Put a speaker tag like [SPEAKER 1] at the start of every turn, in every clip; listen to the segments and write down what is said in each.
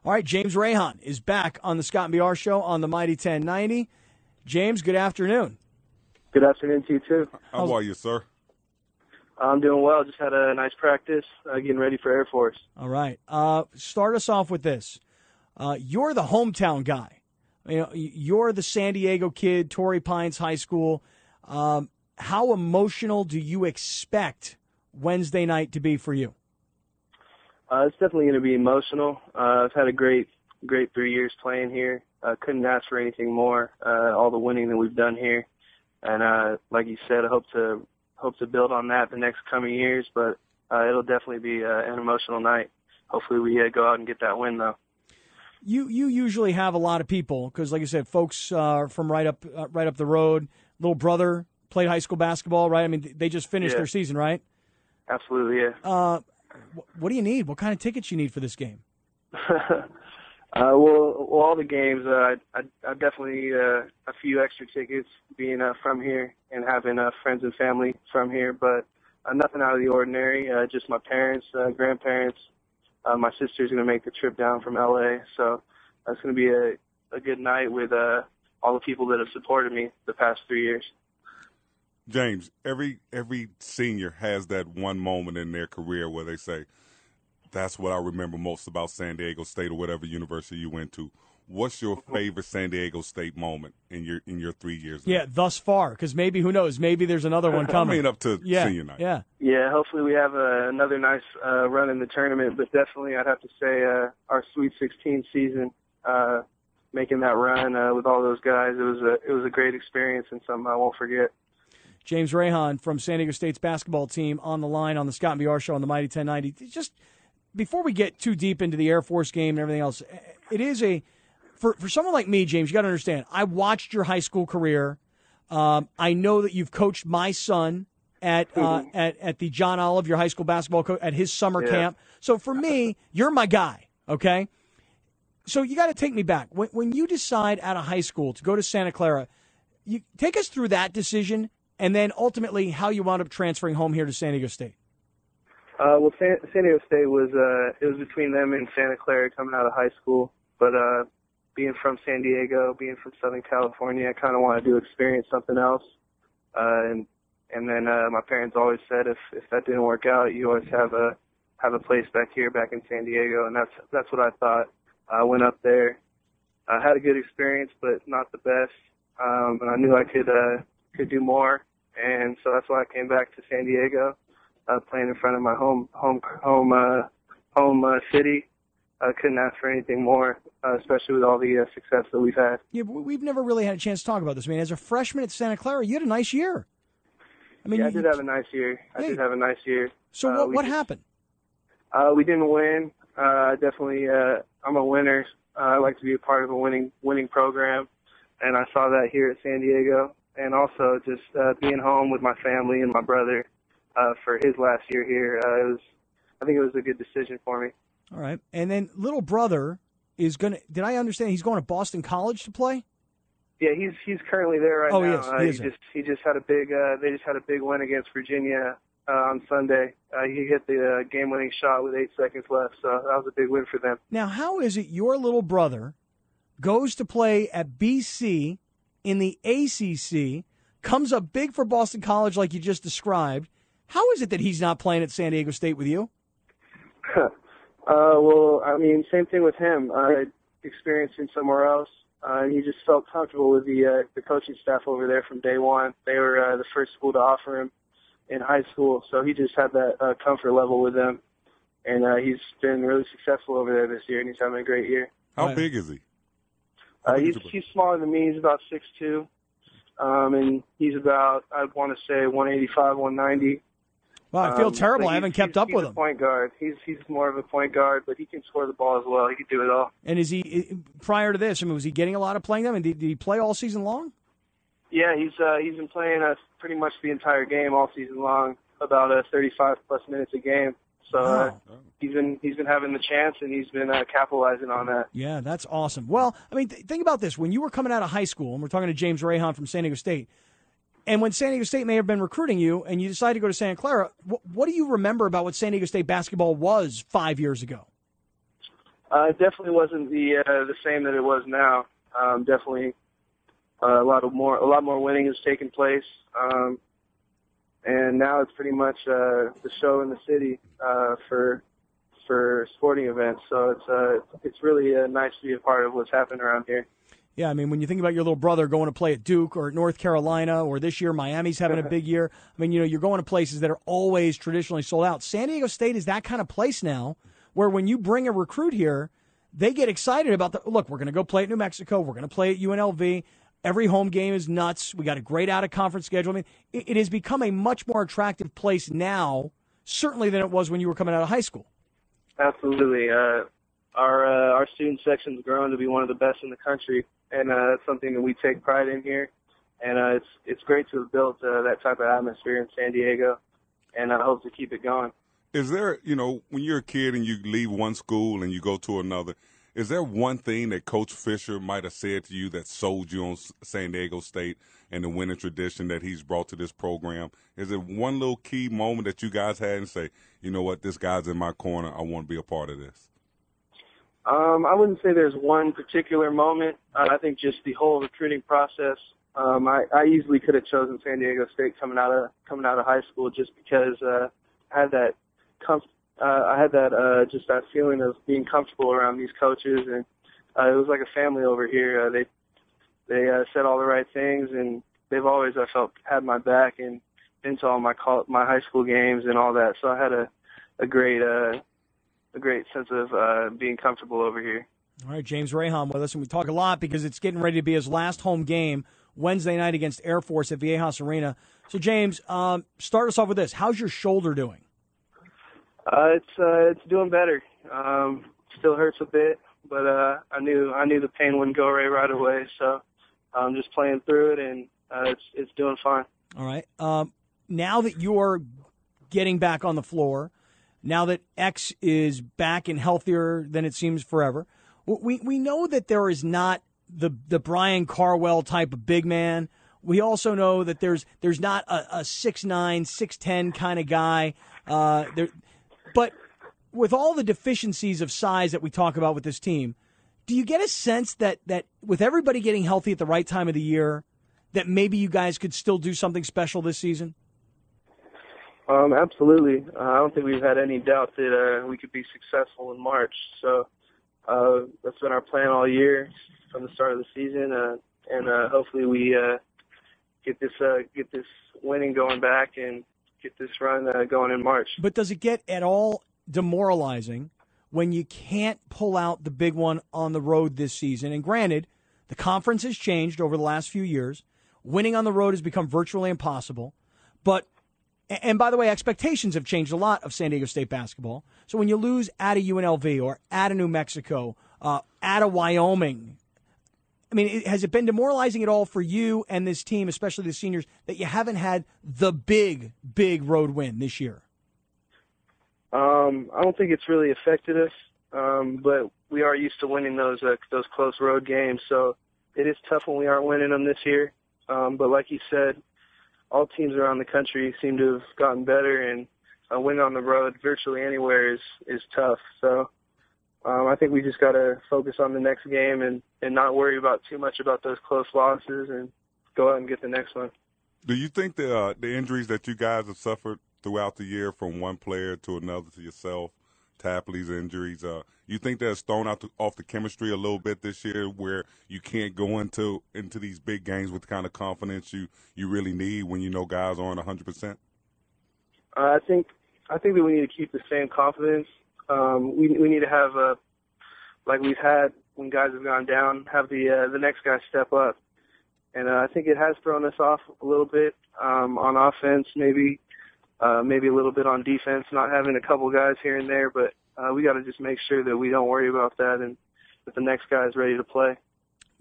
[SPEAKER 1] All right, James Rahon is back on the Scott and BR Show on the Mighty 1090. James, good afternoon.
[SPEAKER 2] Good afternoon to you, too.
[SPEAKER 3] How are you, sir?
[SPEAKER 2] I'm doing well. Just had a nice practice, getting ready for Air Force.
[SPEAKER 1] All right. Start us off with this. You're the hometown guy. You know, you're the San Diego kid, Torrey Pines High School. How emotional do you expect Wednesday night to be for you?
[SPEAKER 2] It's definitely going to be emotional. I've had a great 3 years playing here. Couldn't ask for anything more. All the winning that we've done here, and like you said, I hope to build on that the next coming years. But it'll definitely be an emotional night. Hopefully, we go out and get that win, though.
[SPEAKER 1] You usually have a lot of people because, like I said, folks from right up the road. Little brother played high school basketball, right? I mean, they just finished their season, right?
[SPEAKER 2] Absolutely, yeah.
[SPEAKER 1] What do you need? What kind of tickets you need for this game?
[SPEAKER 2] Well, all the games. I definitely a few extra tickets, being from here and having friends and family from here, but nothing out of the ordinary. Just my parents, grandparents. My sister's going to make the trip down from L.A., so it's going to be a good night with all the people that have supported me the past 3 years.
[SPEAKER 3] James, every senior has that one moment in their career where they say, that's what I remember most about San Diego State or whatever university you went to. What's your favorite San Diego State moment in your 3 years?
[SPEAKER 1] Yeah, thus far, because maybe, who knows, maybe there's another one coming.
[SPEAKER 3] I mean, up to senior night.
[SPEAKER 2] Yeah, hopefully we have another nice run in the tournament, but definitely I'd have to say our Sweet 16 season, making that run with all those guys, it was a great experience and something I won't forget.
[SPEAKER 1] James Rahon from San Diego State's basketball team on the line on the Scott and BR Show on the Mighty 1090. Just before we get too deep into the Air Force game and everything else, it is for someone like me, James, you got to understand, I watched your high school career. I know that you've coached my son at the John Olive, your high school basketball coach, at his summer camp. So for me, you're my guy, okay? So you got to take me back. When you decide out of high school to go to Santa Clara, you take us through that decision and then ultimately how you wound up transferring home here to San Diego State.
[SPEAKER 2] Well, San Diego State was between them and Santa Clara coming out of high school, but being from San Diego, being from Southern California, I kind of wanted to experience something else. And then my parents always said if that didn't work out, you always have a place back here, back in San Diego, and that's what I thought. I went up there, I had a good experience, but not the best. And I knew I could do more, and so that's why I came back to San Diego, playing in front of my home city. I couldn't ask for anything more, especially with all the success that we've had.
[SPEAKER 1] Yeah, but we've never really had a chance to talk about this. I mean, as a freshman at Santa Clara, you had a nice year. I mean,
[SPEAKER 2] I did have a nice year.
[SPEAKER 1] So what happened?
[SPEAKER 2] We didn't win. Definitely, I'm a winner. I like to be a part of a winning program, and I saw that here at San Diego. And also just being home with my family and my brother for his last year here, I think it was a good decision for me.
[SPEAKER 1] All right. And then little brother is going to – did I understand he's going to Boston College to play?
[SPEAKER 2] Yeah, he's currently there right now.
[SPEAKER 1] He
[SPEAKER 2] just had a big they just had a big win against Virginia on Sunday. He hit the game-winning shot with 8 seconds left, so that was a big win for them.
[SPEAKER 1] Now, how is it your little brother goes to play at BC in the ACC, comes up big for Boston College like you just described? How is it that he's not playing at San Diego State with you?
[SPEAKER 2] Well, I mean, same thing with him. I experienced him somewhere else. He just felt comfortable with the coaching staff over there from day one. They were the first school to offer him in high school, so he just had that comfort level with them. And he's been really successful over there this year, and he's having a great year.
[SPEAKER 3] How big is he?
[SPEAKER 2] He's smaller than me. He's about 6'2", and he's about, I want to say, 185, 190.
[SPEAKER 1] Well, I feel terrible. I haven't kept up with him.
[SPEAKER 2] He's a point guard. He's more of a point guard, but he can score the ball as well. He can do it all.
[SPEAKER 1] And is he, prior to this, I mean, was he getting a lot of playing time? And did he play all season long?
[SPEAKER 2] Yeah, he's been playing pretty much the entire game all season long, about 35-plus minutes a game. So he's been having the chance, and he's been capitalizing on that.
[SPEAKER 1] Yeah, that's awesome. Well, I mean, think about this. When you were coming out of high school, and we're talking to James Rahon from San Diego State, and when San Diego State may have been recruiting you, and you decided to go to Santa Clara, what do you remember about what San Diego State basketball was 5 years ago?
[SPEAKER 2] It definitely wasn't the same that it was now. Definitely a lot more winning has taken place, and now it's pretty much the show in the city for sporting events. So it's really nice to be a part of what's happening around here.
[SPEAKER 1] Yeah, I mean, when you think about your little brother going to play at Duke or at North Carolina, or this year Miami's having a big year, I mean, you're going to places that are always traditionally sold out. San Diego State is that kind of place now where when you bring a recruit here, they get excited about look, we're going to go play at New Mexico, we're going to play at UNLV. Every home game is nuts. We got a great out-of-conference schedule. I mean, it has become a much more attractive place now, certainly than it was when you were coming out of high school.
[SPEAKER 2] Absolutely. Our student section's grown to be one of the best in the country, and that's something that we take pride in here. And it's great to have built that type of atmosphere in San Diego, and I hope to keep it going.
[SPEAKER 3] Is there, when you're a kid and you leave one school and you go to another, is there one thing that Coach Fisher might have said to you that sold you on San Diego State and the winning tradition that he's brought to this program? Is it one little key moment that you guys had and say, you know what, this guy's in my corner, I want to be a part of this?
[SPEAKER 2] I wouldn't say there's one particular moment. I think just the whole recruiting process. I easily could have chosen San Diego State coming out of high school just because I had that just that feeling of being comfortable around these coaches, and it was like a family over here. They said all the right things, and they've always, I felt, had my back and been to all my high school games and all that. So I had a great sense of being comfortable over here.
[SPEAKER 1] All right, James Rahon with us, and we talk a lot because it's getting ready to be his last home game Wednesday night against Air Force at Viejas Arena. So, James, start us off with this. How's your shoulder doing?
[SPEAKER 2] It's doing better. Still hurts a bit, but I knew the pain wouldn't go away right away. So I'm just playing through it, and it's doing fine.
[SPEAKER 1] All right. Now that you're getting back on the floor, now that X is back and healthier than it seems forever, we know that there is not the Brian Carwell type of big man. We also know that there's not a 6'9", 6'10" kind of guy. But with all the deficiencies of size that we talk about with this team, do you get a sense that with everybody getting healthy at the right time of the year, that maybe you guys could still do something special this season?
[SPEAKER 2] Absolutely. I don't think we've had any doubt that we could be successful in March. So that's been our plan all year from the start of the season, and hopefully we get this winning going back and get this run going in March.
[SPEAKER 1] But does it get at all demoralizing when you can't pull out the big one on the road this season? And granted, the conference has changed over the last few years. Winning on the road has become virtually impossible. And by the way, expectations have changed a lot of San Diego State basketball. So when you lose at a UNLV or at a New Mexico, at a Wyoming, I mean, has it been demoralizing at all for you and this team, especially the seniors, that you haven't had the big road win this year?
[SPEAKER 2] I don't think it's really affected us, but we are used to winning those close road games. So it is tough when we aren't winning them this year. But like you said, all teams around the country seem to have gotten better, and a win on the road virtually anywhere is tough. So I think we just got to focus on the next game and not worry about too much about those close losses and go out and get the next one.
[SPEAKER 3] Do you think the injuries that you guys have suffered throughout the year, from one player to another to yourself, Tapley's injuries, you think that's thrown off the chemistry a little bit this year, where you can't go into these big games with the kind of confidence you really need when you know guys aren't 100%?
[SPEAKER 2] I think that we need to keep the same confidence. We need to have like we've had when guys have gone down, have the next guy step up, and I think it has thrown us off a little bit on offense, maybe a little bit on defense, not having a couple guys here and there, but we got to just make sure that we don't worry about that and that the next guy is ready to play.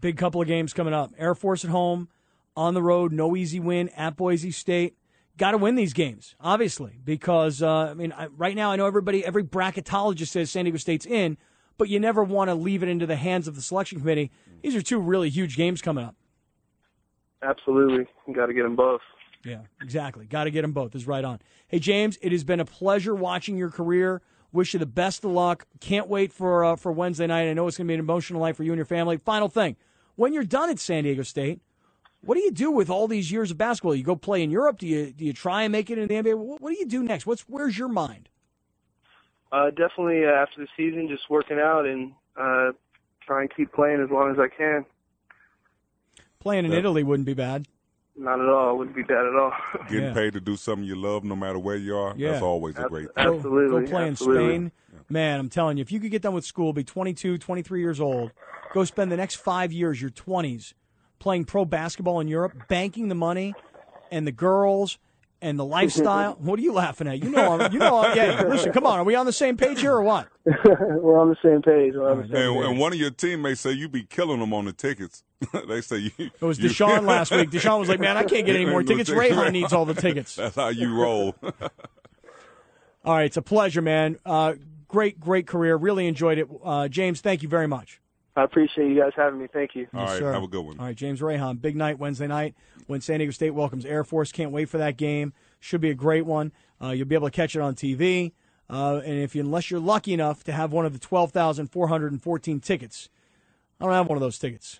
[SPEAKER 1] Big couple of games coming up. Air Force at home, on the road, no easy win at Boise State. Got to win these games, obviously, because, right now I know every bracketologist says San Diego State's in, but you never want to leave it into the hands of the selection committee. These are two really huge games coming up.
[SPEAKER 2] Absolutely. You got to get them both.
[SPEAKER 1] Yeah, exactly. Got to get them both. Is right on. Hey, James, it has been a pleasure watching your career, Wish you the best of luck. Can't wait for Wednesday night. I know it's going to be an emotional night for you and your family. Final thing, when you're done at San Diego State, what do you do with all these years of basketball? You go play in Europe? Do you try and make it in the NBA? What do you do next? Where's your mind?
[SPEAKER 2] Definitely after the season, just working out and try and keep playing as long as I can.
[SPEAKER 1] Playing in Italy wouldn't be bad.
[SPEAKER 2] Not at all. It wouldn't be bad at all.
[SPEAKER 3] Getting paid to do something you love no matter where you are, that's always a great thing.
[SPEAKER 2] Absolutely.
[SPEAKER 1] Go play in Spain. Man, I'm telling you, if you could get done with school, be 22, 23 years old, go spend the next 5 years, your 20s, playing pro basketball in Europe, banking the money and the girls and the lifestyle. What are you laughing at? Yeah, listen, come on. Are we on the same page here or what?
[SPEAKER 2] We're on the same page.
[SPEAKER 3] And one of your teammates say you be killing them on the tickets. They say you. It
[SPEAKER 1] was Deshaun last week. Deshaun was like, man, I can't get any more tickets. Rahon needs all the tickets.
[SPEAKER 3] That's how you roll.
[SPEAKER 1] All right, it's a pleasure, man. Great career. Really enjoyed it. James, thank you very much.
[SPEAKER 2] I appreciate you guys having me. Thank you.
[SPEAKER 3] All right,
[SPEAKER 1] sir.
[SPEAKER 3] Have a good one.
[SPEAKER 1] All right, James Rahon, big night Wednesday night when San Diego State welcomes Air Force. Can't wait for that game. Should be a great one. You'll be able to catch it on TV. And unless you're lucky enough to have one of the 12,414 tickets, I don't have one of those tickets.